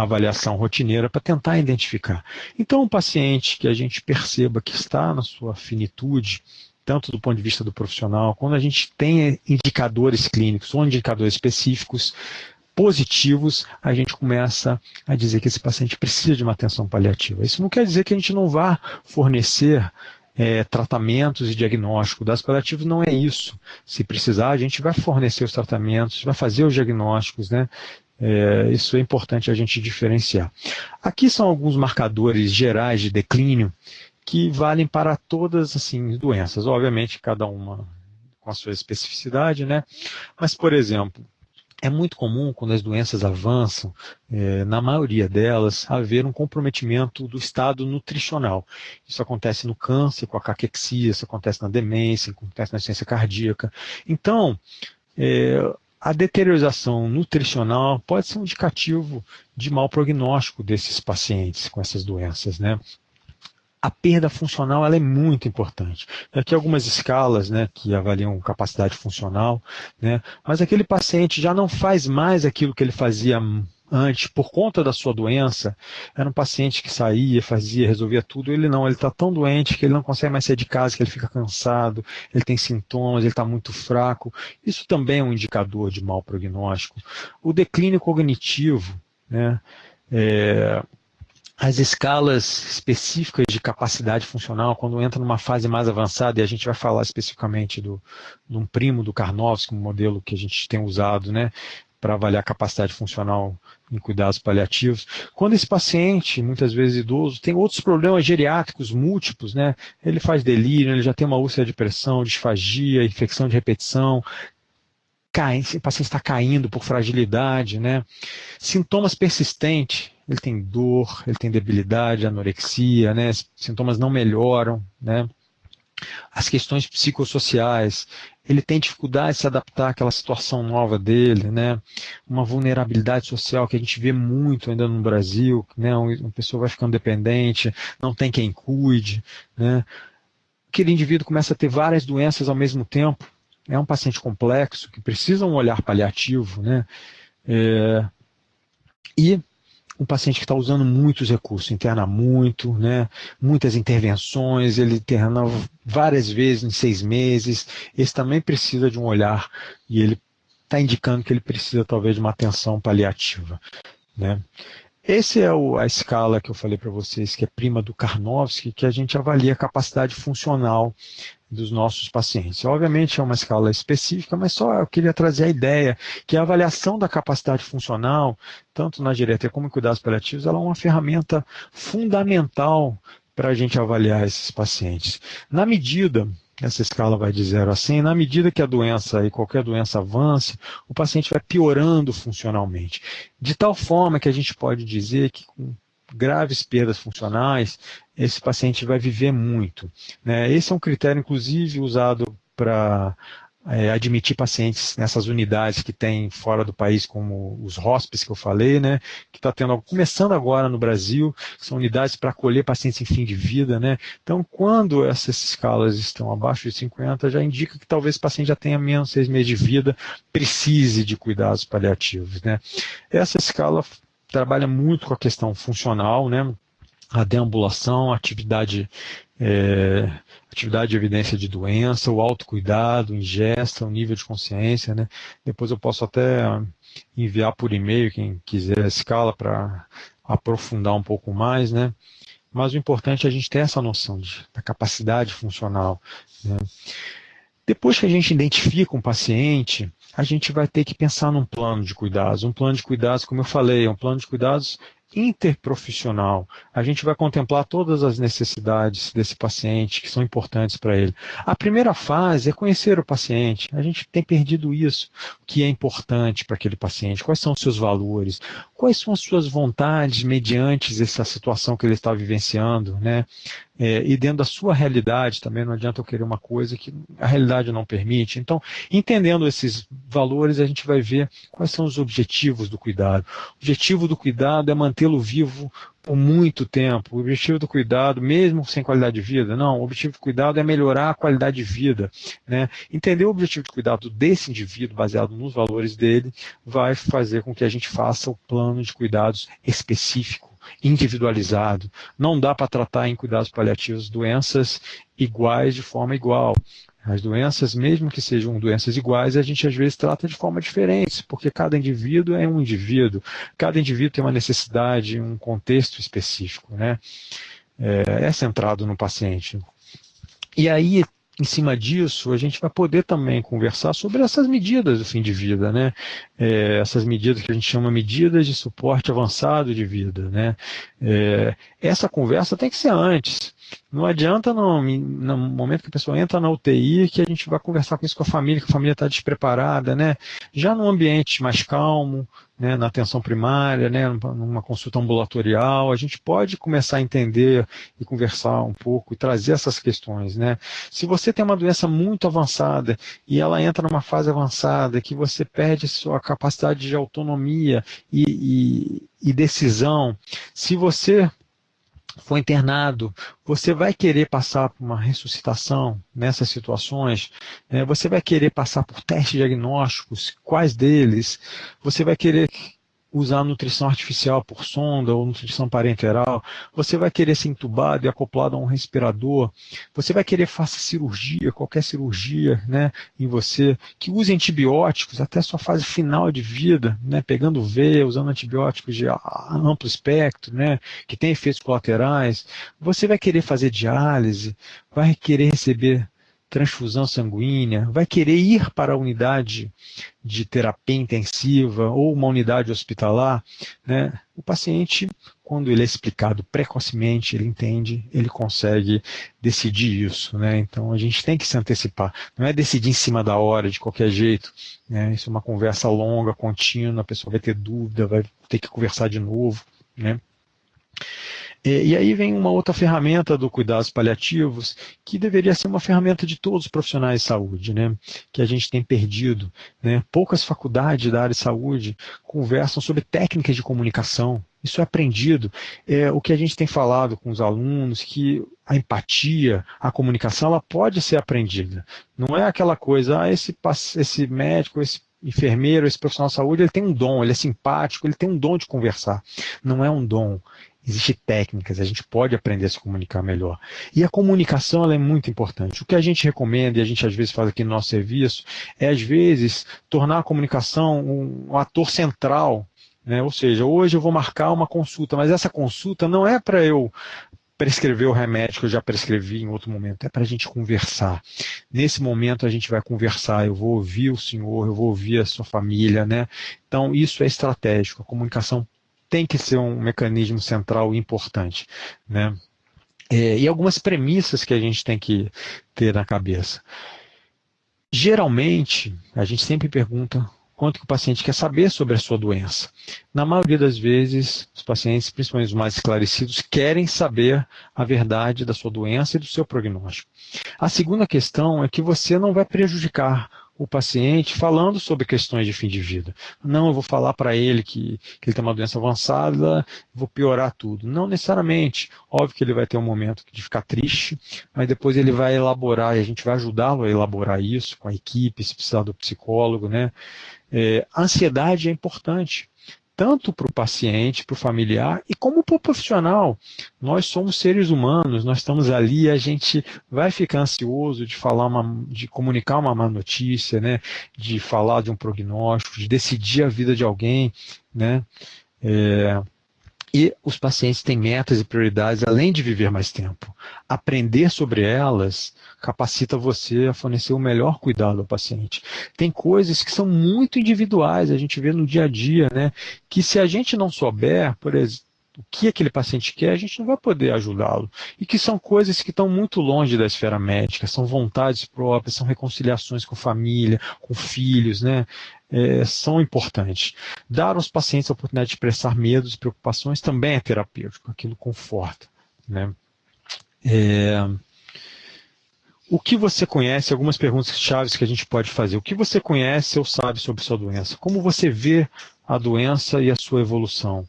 avaliação rotineira para tentar identificar. Então, um paciente que a gente perceba que está na sua finitude, tanto do ponto de vista do profissional, quando a gente tem indicadores clínicos ou indicadores específicos positivos, a gente começa a dizer que esse paciente precisa de uma atenção paliativa. Isso não quer dizer que a gente não vá fornecer tratamentos e diagnóstico. Das paliativos não é isso. Se precisar, a gente vai fornecer os tratamentos, vai fazer os diagnósticos, né? Isso é importante a gente diferenciar. Aqui são alguns marcadores gerais de declínio que valem para todas assim, doenças, obviamente cada uma com a sua especificidade, né? Mas, por exemplo, é muito comum quando as doenças avançam, na maioria delas, haver um comprometimento do estado nutricional. Isso acontece no câncer, com a caquexia, isso acontece na demência, acontece na insuficiência cardíaca. Então, a deteriorização nutricional pode ser um indicativo de mau prognóstico desses pacientes com essas doenças, né? A perda funcional ela é muito importante. Aqui algumas escalas, né, que avaliam capacidade funcional, né, mas aquele paciente já não faz mais aquilo que ele fazia antes por conta da sua doença. Era um paciente que saía, fazia, resolvia tudo. Ele não, ele está tão doente que ele não consegue mais sair de casa, que ele fica cansado, ele tem sintomas, ele está muito fraco. Isso também é um indicador de mau prognóstico. O declínio cognitivo, né, as escalas específicas de capacidade funcional, quando entra numa fase mais avançada, e a gente vai falar especificamente de um primo do Karnofsky, um modelo que a gente tem usado, né, para avaliar a capacidade funcional em cuidados paliativos. Quando esse paciente, muitas vezes idoso, tem outros problemas geriátricos múltiplos, né, ele faz delírio, ele já tem uma úlcera de pressão, disfagia, infecção de repetição, o paciente está caindo por fragilidade, né, sintomas persistentes, ele tem dor, ele tem debilidade, anorexia, né? Sintomas não melhoram, né? As questões psicossociais, ele tem dificuldade de se adaptar àquela situação nova dele, né? Uma vulnerabilidade social que a gente vê muito ainda no Brasil, né? Uma pessoa vai ficando dependente, não tem quem cuide, né? Aquele indivíduo começa a ter várias doenças ao mesmo tempo, é um paciente complexo que precisa um olhar paliativo, né? E um paciente que está usando muitos recursos, interna muito, né, muitas intervenções, ele interna várias vezes em 6 meses, esse também precisa de um olhar e ele está indicando que ele precisa talvez de uma atenção paliativa, né. Essa é a escala que eu falei para vocês, que é prima do Karnofsky, que a gente avalia a capacidade funcional dos nossos pacientes. Obviamente é uma escala específica, mas só eu queria trazer a ideia que a avaliação da capacidade funcional, tanto na geriatria como em cuidados paliativos, ela é uma ferramenta fundamental para a gente avaliar esses pacientes. Na medida, essa escala vai de 0 a 100, na medida que a doença e qualquer doença avance, o paciente vai piorando funcionalmente. De tal forma que a gente pode dizer que com graves perdas funcionais, esse paciente vai viver muito, né? Esse é um critério, inclusive, usado para admitir pacientes nessas unidades que tem fora do país, como os hospices que eu falei, né, que está começando agora no Brasil, que são unidades para acolher pacientes em fim de vida, né. Então, quando essas escalas estão abaixo de 50, já indica que talvez o paciente já tenha menos de 6 meses de vida, precise de cuidados paliativos, né. Essa escala trabalha muito com a questão funcional, né, a deambulação, atividade de evidência de doença, o autocuidado, ingesta, o nível de consciência, né? Depois eu posso até enviar por e-mail, quem quiser a escala, para aprofundar um pouco mais, né? Mas o importante é a gente ter essa noção da capacidade funcional, né? Depois que a gente identifica um paciente, a gente vai ter que pensar num plano de cuidados. Um plano de cuidados, como eu falei, é um plano de cuidados interprofissional. A gente vai contemplar todas as necessidades desse paciente que são importantes para ele. A primeira fase é conhecer o paciente. A gente tem perdido isso. O que é importante para aquele paciente? Quais são os seus valores? Quais são as suas vontades mediante essa situação que ele está vivenciando, né? E dentro da sua realidade também, não adianta eu querer uma coisa que a realidade não permite. Então, entendendo esses valores, a gente vai ver quais são os objetivos do cuidado. O objetivo do cuidado é mantê-lo vivo por muito tempo. O objetivo do cuidado, mesmo sem qualidade de vida, não. O objetivo do cuidado é melhorar a qualidade de vida, né? Entender o objetivo de cuidado desse indivíduo, baseado nos valores dele, vai fazer com que a gente faça o plano de cuidados específico, individualizado. Não dá para tratar em cuidados paliativos doenças iguais de forma igual. As doenças, mesmo que sejam doenças iguais, a gente às vezes trata de forma diferente, porque cada indivíduo é um indivíduo, cada indivíduo tem uma necessidade, um contexto específico, né? É centrado no paciente. E aí, em cima disso, a gente vai poder também conversar sobre essas medidas do fim de vida, né? Essas medidas que a gente chama medidas de suporte avançado de vida, né? Essa conversa tem que ser antes. Não adianta no momento que a pessoa entra na UTI que a gente vai conversar com isso com a família, que a família está despreparada, né? Já num ambiente mais calmo, né, na atenção primária, né, numa consulta ambulatorial, a gente pode começar a entender e conversar um pouco e trazer essas questões, né? Se você tem uma doença muito avançada e ela entra numa fase avançada, que você perde sua capacidade de autonomia e decisão, se você for internado, você vai querer passar por uma ressuscitação nessas situações, você vai querer passar por testes diagnósticos, quais deles, você vai querer usar nutrição artificial por sonda ou nutrição parenteral, você vai querer ser entubado e acoplado a um respirador, você vai querer fazer cirurgia, qualquer cirurgia, né, em você, que use antibióticos até a sua fase final de vida, né, pegando veia, usando antibióticos de amplo espectro, né, que tem efeitos colaterais, você vai querer fazer diálise, vai querer receber transfusão sanguínea, vai querer ir para a unidade de terapia intensiva ou uma unidade hospitalar, né? O paciente, quando ele é explicado precocemente, ele entende, ele consegue decidir isso, né? Então a gente tem que se antecipar, não é decidir em cima da hora, de qualquer jeito, né? Isso é uma conversa longa, contínua, a pessoa vai ter dúvida, vai ter que conversar de novo, né? E aí vem uma outra ferramenta do cuidados paliativos, que deveria ser uma ferramenta de todos os profissionais de saúde, né, que a gente tem perdido, né? Poucas faculdades da área de saúde conversam sobre técnicas de comunicação. Isso é aprendido. O que a gente tem falado com os alunos, que a empatia, a comunicação, ela pode ser aprendida. Não é aquela coisa, esse médico, esse enfermeiro, esse profissional de saúde, ele tem um dom, ele é simpático, ele tem um dom de conversar. Não é um dom. Existem técnicas, a gente pode aprender a se comunicar melhor. E a comunicação ela é muito importante. O que a gente recomenda, e a gente às vezes faz aqui no nosso serviço, é às vezes tornar a comunicação um ator central, né? Ou seja, hoje eu vou marcar uma consulta, mas essa consulta não é para eu prescrever o remédio que eu já prescrevi em outro momento, é para a gente conversar. Nesse momento a gente vai conversar, eu vou ouvir o senhor, eu vou ouvir a sua família, né? Então isso é estratégico, a comunicação tem que ser um mecanismo central importante, né? E algumas premissas que a gente tem que ter na cabeça. Geralmente, a gente sempre pergunta quanto que o paciente quer saber sobre a sua doença. Na maioria das vezes, os pacientes, principalmente os mais esclarecidos, querem saber a verdade da sua doença e do seu prognóstico. A segunda questão é que você não vai prejudicar o paciente falando sobre questões de fim de vida. Não, eu vou falar para ele que ele tem uma doença avançada, vou piorar tudo. Não necessariamente. Óbvio que ele vai ter um momento de ficar triste, mas depois ele vai elaborar, e a gente vai ajudá-lo a elaborar isso com a equipe, se precisar do psicólogo, né? A ansiedade é importante, tanto para o paciente, para o familiar e como para o profissional. Nós somos seres humanos, nós estamos ali, a gente vai ficar ansioso de falar de comunicar uma má notícia, né? De falar de um prognóstico, de decidir a vida de alguém, né? E os pacientes têm metas e prioridades além de viver mais tempo. Aprender sobre elas capacita você a fornecer o melhor cuidado ao paciente. Tem coisas que são muito individuais, a gente vê no dia a dia, né? Que se a gente não souber, por exemplo, o que aquele paciente quer, a gente não vai poder ajudá-lo. E que são coisas que estão muito longe da esfera médica, são vontades próprias, são reconciliações com família, com filhos, né? São importantes. Dar aos pacientes a oportunidade de expressar medos e preocupações também é terapêutico, aquilo conforta, né? O que você conhece, algumas perguntas chaves que a gente pode fazer. O que você conhece ou sabe sobre sua doença? Como você vê a doença e a sua evolução?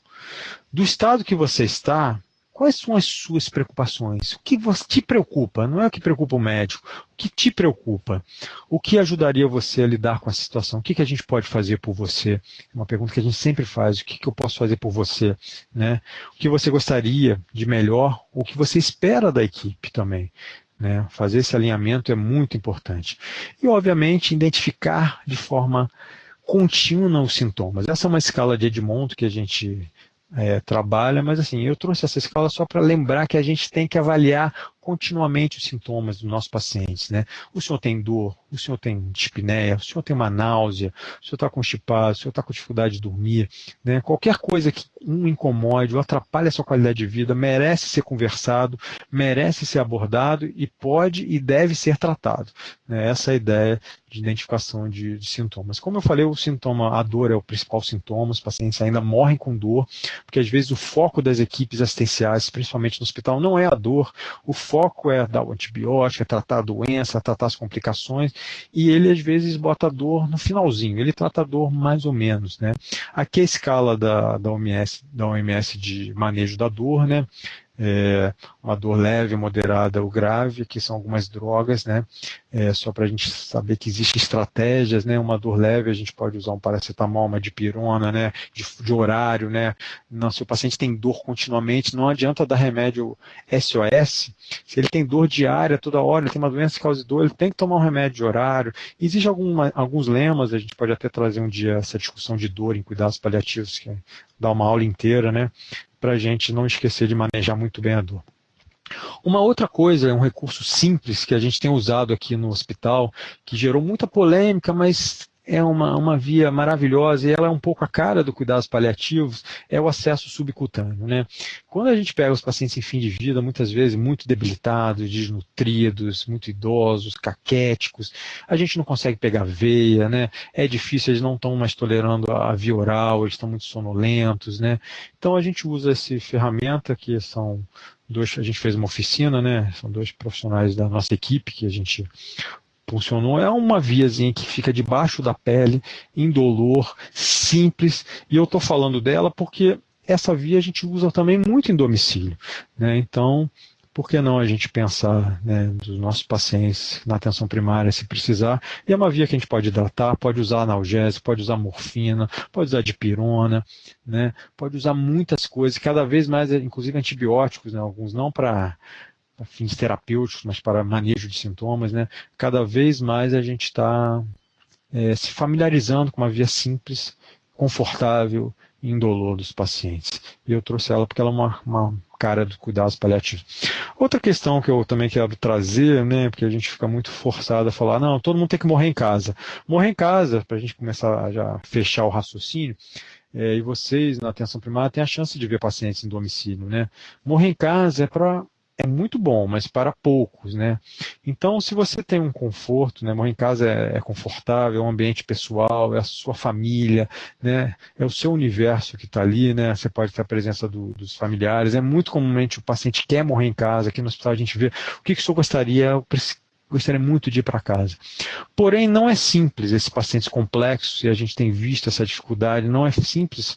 Do estado que você está, quais são as suas preocupações? O que te preocupa? Não é o que preocupa o médico. O que te preocupa? O que ajudaria você a lidar com essa situação? O que a gente pode fazer por você? É uma pergunta que a gente sempre faz. O que eu posso fazer por você? Né? O que você gostaria de melhor? O que você espera da equipe também? Né? Fazer esse alinhamento é muito importante. E, obviamente, identificar de forma contínua os sintomas. Essa é uma escala de Edmonton que a gente trabalha, mas assim, eu trouxe essa escala só para lembrar que a gente tem que avaliar continuamente os sintomas dos nossos pacientes, né? O senhor tem dor, o senhor tem dispneia, o senhor tem uma náusea, o senhor está constipado, o senhor está com dificuldade de dormir, né? Qualquer coisa que incomode ou atrapalhe a sua qualidade de vida merece ser conversado, merece ser abordado e pode e deve ser tratado, né? Essa é a ideia de identificação de sintomas. Como eu falei, a dor é o principal sintoma, os pacientes ainda morrem com dor, porque às vezes o foco das equipes assistenciais, principalmente no hospital, não é a dor, o foco é dar o antibiótico, é tratar a doença, tratar as complicações, e ele às vezes bota a dor no finalzinho, ele trata a dor mais ou menos, né? Aqui a escala da OMS de manejo da dor, né? Uma dor leve, moderada ou grave, que são algumas drogas, né? Só para a gente saber que existem estratégias, né? Uma dor leve, a gente pode usar um paracetamol, uma dipirona, né? De horário, né? Não, se o paciente tem dor continuamente, não adianta dar remédio SOS. Se ele tem dor diária toda hora, ele tem uma doença que causa dor, ele tem que tomar um remédio de horário. Existem alguns lemas, a gente pode até trazer um dia essa discussão de dor em cuidados paliativos, que dá uma aula inteira, né? Para a gente não esquecer de manejar muito bem a dor. Uma outra coisa, um recurso simples que a gente tem usado aqui no hospital, que gerou muita polêmica, mas é uma via maravilhosa e ela é um pouco a cara do cuidados paliativos, é o acesso subcutâneo, né? Quando a gente pega os pacientes em fim de vida, muitas vezes muito debilitados, desnutridos, muito idosos, caquéticos, a gente não consegue pegar veia, né? É difícil, eles não estão mais tolerando a via oral, eles estão muito sonolentos, né? Então a gente usa essa ferramenta que são a gente fez uma oficina, né? São 2 profissionais da nossa equipe que a gente funcionou. É uma viazinha que fica debaixo da pele, indolor, simples, e eu estou falando dela porque essa via a gente usa também muito em domicílio, né? Então, por que não a gente pensar, né, dos nossos pacientes na atenção primária se precisar? E é uma via que a gente pode hidratar, pode usar analgésico, pode usar morfina, pode usar dipirona, né? Pode usar muitas coisas, cada vez mais, inclusive antibióticos, né? Alguns não para fins terapêuticos, mas para manejo de sintomas, né? Cada vez mais a gente está se familiarizando com uma via simples, confortável e indolor dos pacientes. E eu trouxe ela porque ela é uma cara dos cuidados paliativos. Outra questão que eu também quero trazer, né, porque a gente fica muito forçado a falar, não, todo mundo tem que morrer em casa. Morrer em casa, para a gente começar a já fechar o raciocínio, e vocês, na atenção primária, têm a chance de ver pacientes em domicílio, né? Morrer em casa é para é muito bom, mas para poucos, né? Então, se você tem um conforto, né? Morar em casa é confortável, é um ambiente pessoal, é a sua família, né? É o seu universo que está ali, né? Você pode ter a presença dos familiares. É muito comumente o paciente quer morrer em casa. Aqui no hospital a gente vê o que o senhor gostaria. Eu gostaria muito de ir para casa. Porém, não é simples esses pacientes complexos, e a gente tem visto essa dificuldade, não é simples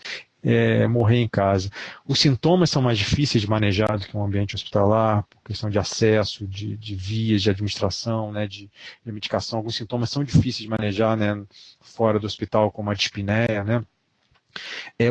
morrer em casa. Os sintomas são mais difíceis de manejar do que um ambiente hospitalar, por questão de acesso, de vias de administração, né, de medicação. Alguns sintomas são difíceis de manejar, né, fora do hospital, como a dispneia, né.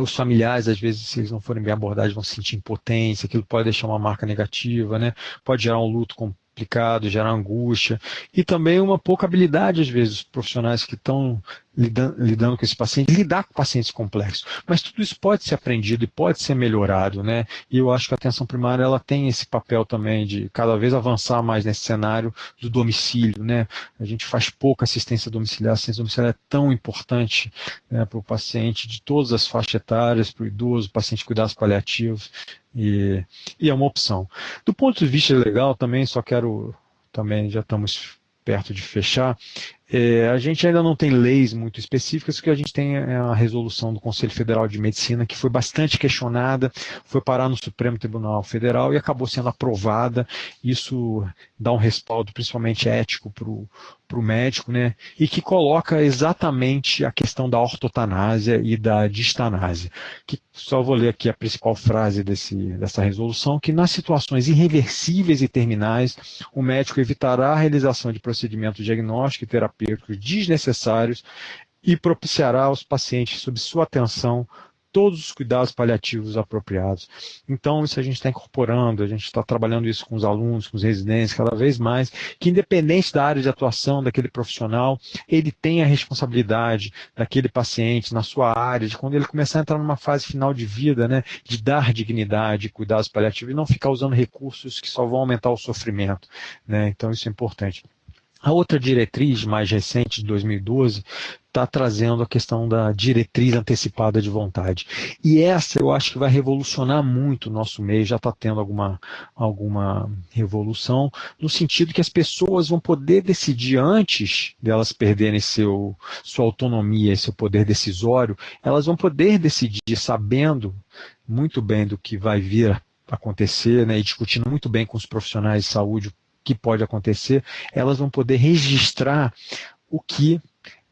Os familiares, às vezes, se eles não forem bem abordados, vão sentir impotência, aquilo pode deixar uma marca negativa, né? Pode gerar um luto complicado, gerar angústia, e também uma pouca habilidade, às vezes, dos profissionais que estão lidando com esse paciente, lidar com pacientes complexos. Mas tudo isso pode ser aprendido e pode ser melhorado, né? E eu acho que a atenção primária ela tem esse papel também de cada vez avançar mais nesse cenário do domicílio, né? A gente faz pouca assistência domiciliar, a assistência domiciliar é tão importante, né, para o paciente de todas as faixas etárias, para o idoso, paciente de cuidados paliativos, e é uma opção. Do ponto de vista legal também, só quero, também já estamos perto de fechar, a gente ainda não tem leis muito específicas, o que a gente tem é a resolução do Conselho Federal de Medicina, que foi bastante questionada, foi parar no Supremo Tribunal Federal e acabou sendo aprovada. Isso dá um respaldo, principalmente ético, para o médico, né? E que coloca exatamente a questão da ortotanásia e da distanásia. Que, só vou ler aqui a principal frase dessa resolução, que nas situações irreversíveis e terminais, o médico evitará a realização de procedimentos diagnósticos e terapêuticos desnecessários e propiciará aos pacientes, sob sua atenção, todos os cuidados paliativos apropriados. Então, isso a gente está incorporando, a gente está trabalhando isso com os alunos, com os residentes, cada vez mais, que independente da área de atuação daquele profissional, ele tem a responsabilidade daquele paciente na sua área, de quando ele começar a entrar numa fase final de vida, né, de dar dignidade, cuidados paliativos, e não ficar usando recursos que só vão aumentar o sofrimento, né? Então, isso é importante. A outra diretriz mais recente, de 2012, está trazendo a questão da diretriz antecipada de vontade. E essa eu acho que vai revolucionar muito o nosso meio, já está tendo alguma revolução, no sentido que as pessoas vão poder decidir antes delas perderem sua autonomia e seu poder decisório, elas vão poder decidir sabendo muito bem do que vai vir a acontecer, né, e discutindo muito bem com os profissionais de saúde que pode acontecer, elas vão poder registrar o que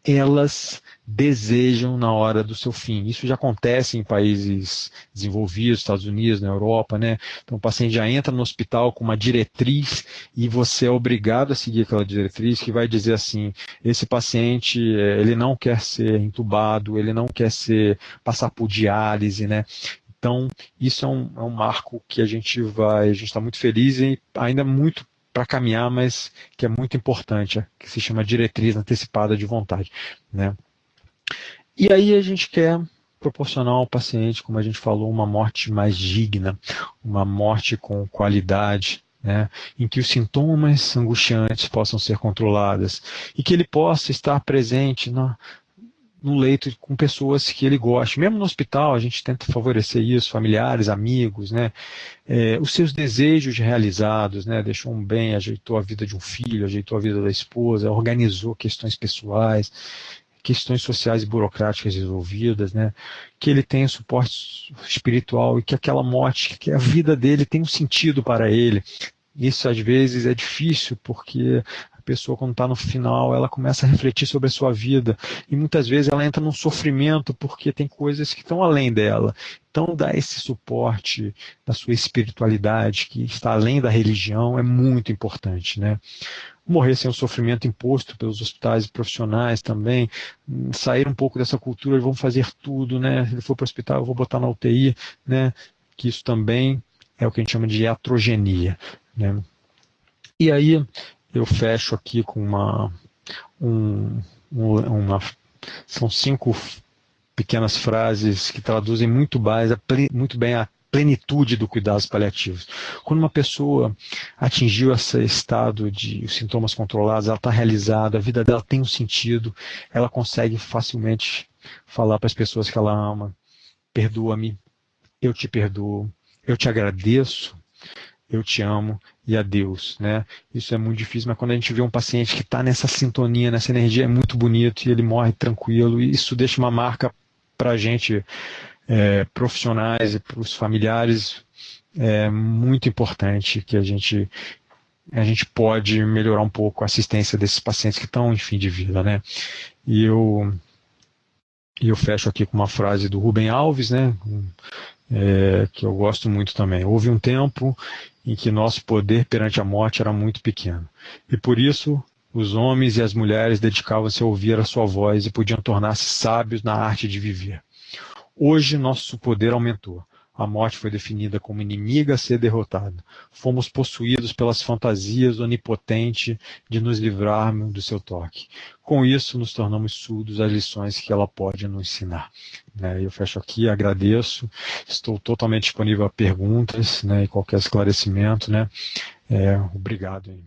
elas desejam na hora do seu fim. Isso já acontece em países desenvolvidos, Estados Unidos, na Europa, né? Então o paciente já entra no hospital com uma diretriz e você é obrigado a seguir aquela diretriz que vai dizer assim, esse paciente, ele não quer ser entubado, ele não quer passar por diálise, né? Então, isso é um marco que a gente está muito feliz e ainda muito para caminhar, mas que é muito importante, que se chama diretriz antecipada de vontade, né? E aí a gente quer proporcionar ao paciente, como a gente falou, uma morte mais digna, uma morte com qualidade, né, em que os sintomas angustiantes possam ser controlados e que ele possa estar presente no leito com pessoas que ele goste. Mesmo no hospital, a gente tenta favorecer isso, familiares, amigos, né? Os seus desejos realizados, né? Deixou um bem, ajeitou a vida de um filho, ajeitou a vida da esposa, organizou questões pessoais, questões sociais e burocráticas resolvidas, né? Que ele tenha suporte espiritual e que aquela morte, que a vida dele tenha um sentido para ele. Isso às vezes é difícil porque a pessoa, quando está no final, ela começa a refletir sobre a sua vida e muitas vezes ela entra num sofrimento porque tem coisas que estão além dela. Então, dar esse suporte da sua espiritualidade, que está além da religião, é muito importante, né? Morrer sem o sofrimento imposto pelos hospitais profissionais também, sair um pouco dessa cultura, vamos fazer tudo, né? Se ele for para o hospital, eu vou botar na UTI, né? Que isso também é o que a gente chama de iatrogenia, né? E aí eu fecho aqui com são 5 pequenas frases que traduzem muito bem a plenitude do cuidados paliativos. Quando uma pessoa atingiu esse estado de os sintomas controlados, ela está realizada, a vida dela tem um sentido, ela consegue facilmente falar para as pessoas que ela ama, perdoa-me, eu te perdoo, eu te agradeço, eu te amo e adeus, né? Isso é muito difícil, mas quando a gente vê um paciente que está nessa sintonia, nessa energia, é muito bonito e ele morre tranquilo, e isso deixa uma marca para a gente, profissionais e para os familiares, muito importante, que a gente pode melhorar um pouco a assistência desses pacientes que estão em fim de vida, né? E eu fecho aqui com uma frase do Rubem Alves, né? Que eu gosto muito também. Houve um tempo em que nosso poder perante a morte era muito pequeno, e por isso os homens e as mulheres dedicavam-se a ouvir a sua voz e podiam tornar-se sábios na arte de viver. Hoje nosso poder aumentou. A morte foi definida como inimiga a ser derrotada. Fomos possuídos pelas fantasias onipotentes de nos livrarmos do seu toque. Com isso, nos tornamos surdos às lições que ela pode nos ensinar. Eu fecho aqui, agradeço. Estou totalmente disponível a perguntas, e qualquer esclarecimento. Obrigado.